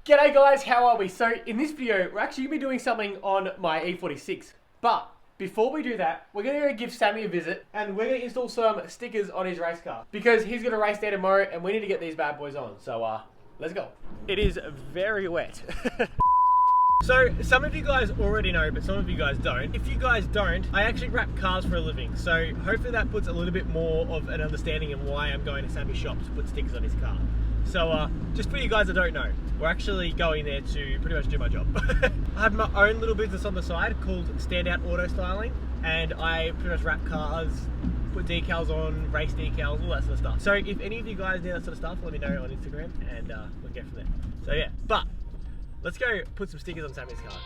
G'day guys, how are we? So in this video, we're actually going to be doing something on my E46. But before we do that, we're going to go give Sammy a visit and we're going to install some stickers on his race car. Because he's going to race there tomorrow and we need to get these bad boys on. So let's go. It is very wet. So, some of you guys already know, but some of you guys don't. If you guys don't, I actually wrap cars for a living. So, hopefully that puts a little bit more of an understanding of why I'm going to Sammy's shop to put stickers on his car. So, just for you guys that don't know, we're actually going there to pretty much do my job. I have my own little business on the side called Standout Auto Styling, and I pretty much wrap cars, put decals on, race decals, all that sort of stuff. So, if any of you guys need that sort of stuff, let me know on Instagram, and we'll get from there. So, yeah, but let's go put some stickers on Sammy's car.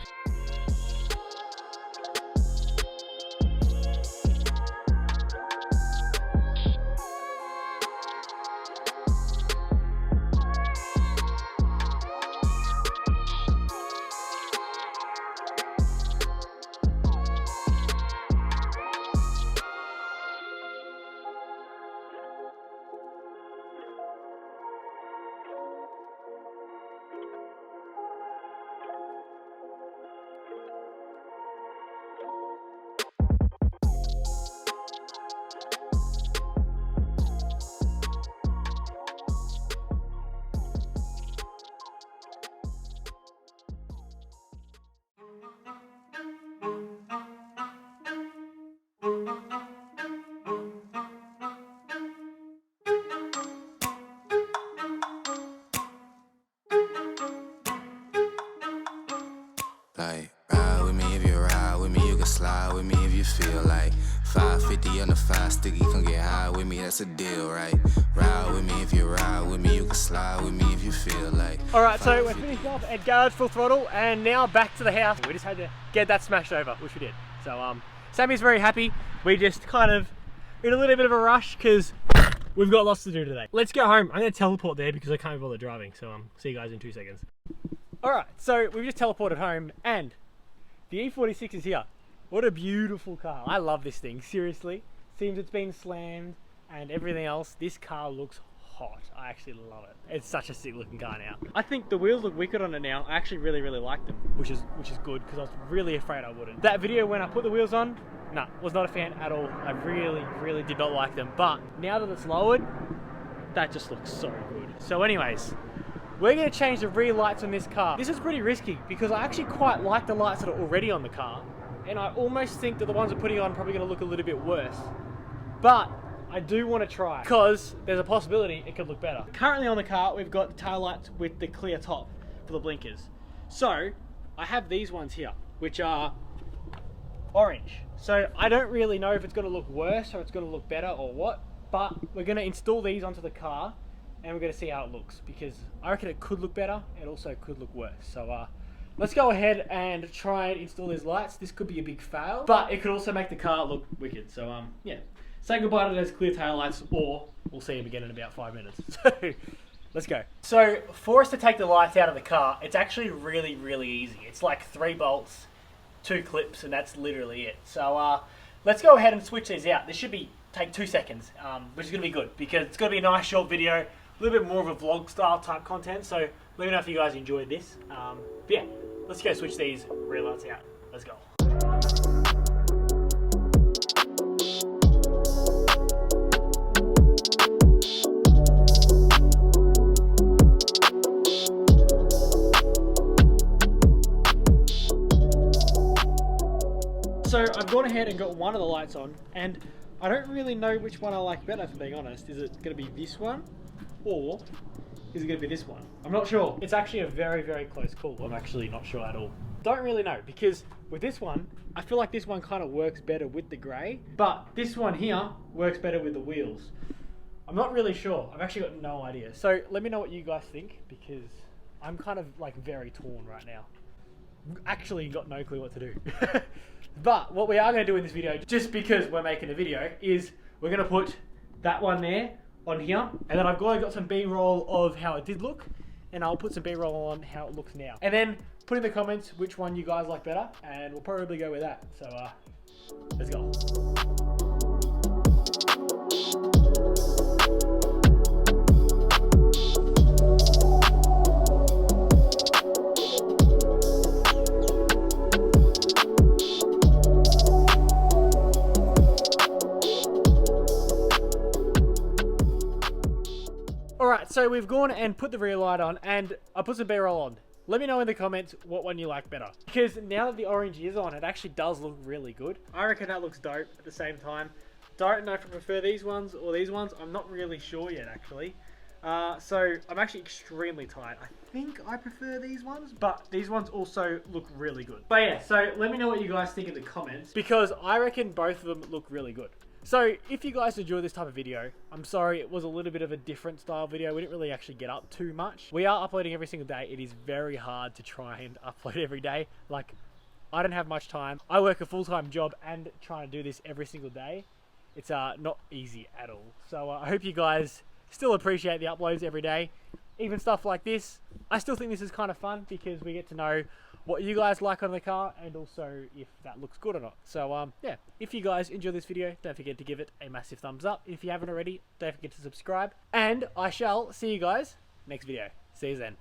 Like, ride with me if you ride with me, you can slide with me if you feel like 550 on the 5 sticky, come get high with me, that's a deal, right? Ride with me if you ride with me, you can slide with me if you feel like. Alright, so we're finished off at garage full throttle and now back to the house. We just had to get that smashed over, which we did. So Sammy's very happy. We just kind of in a little bit of a rush because we've got lots to do today. Let's go home. I'm going to teleport there because I can't be bothered driving. So see you guys in 2 seconds. Alright, so we've just teleported home and the E46 is here. What a beautiful car. I love this thing, seriously. Seems it's been slammed and everything else. This car looks hot. I actually love it. It's such a sick looking car now. I think the wheels look wicked on it now. I actually really like them, which is good because I was really afraid I wouldn't. That video when I put the wheels on, nah, was not a fan at all. I really did not like them. But now that it's lowered, that just looks so good. So anyways, we're going to change the rear lights on this car. This is pretty risky because I actually quite like the lights that are already on the car. And I almost think that the ones we're putting on are probably going to look a little bit worse. But I do want to try because there's a possibility it could look better. Currently on the car, we've got the tail lights with the clear top for the blinkers. So I have these ones here, which are orange. So I don't really know if it's going to look worse or it's going to look better or what. But we're going to install these onto the car and we're going to see how it looks because I reckon it could look better. It also could look worse. So let's go ahead and try and install these lights. This could be a big fail, but it could also make the car look wicked. So yeah, say goodbye to those clear tail lights, or we'll see them again in about 5 minutes. So let's go. So for us to take the lights out of the car, it's actually really easy. It's like 3 bolts, 2 clips, and that's literally it. So let's go ahead and switch these out. This should take 2 seconds, which is going to be good because it's going to be a nice short video, a little bit more of a vlog style type content. So let me know if you guys enjoyed this. But yeah, let's go switch these rear lights out. Let's go. So I've gone ahead and got one of the lights on, and I don't really know which one I like better, for being honest. Is it going to be this one, or is it going to be this one? I'm not sure. It's actually a very close call. I'm actually not sure at all. Don't really know, because with this one, I feel like this one kind of works better with the grey, but this one here works better with the wheels. I'm not really sure. I've actually got no idea. So let me know what you guys think, because I'm kind of like very torn right now. Actually got no clue what to do. But what we are going to do in this video, just because we're making a video, is we're going to put that one there on here, and then I've got some B-roll of how it did look, and I'll put some B-roll on how it looks now. And then put in the comments which one you guys like better, and we'll probably go with that. So let's go. so we've gone and put the rear light on, and I put some B-roll on. Let me know in the comments what one you like better. Because now that the orange is on, it actually does look really good. I reckon that looks dope at the same time. Don't know if I prefer these ones or these ones. I'm not really sure yet, actually. So I'm actually extremely tired. I think I prefer these ones, but these ones also look really good. But yeah, so let me know what you guys think in the comments, because I reckon both of them look really good. So if you guys enjoy this type of video, I'm sorry it was a little bit of a different style video. We didn't really actually get up too much. We are uploading every single day. It is very hard to try and upload every day. Like, I don't have much time. I work a full-time job and trying to do this every single day. It's not easy at all. So I hope you guys still appreciate the uploads every day. Even stuff like this. I still think this is kind of fun because we get to know what you guys like on the car and also if that looks good or not. So yeah, if you guys enjoy this video, don't forget to give it a massive thumbs up. If you haven't already, don't forget to subscribe. And I shall see you guys next video. See you then.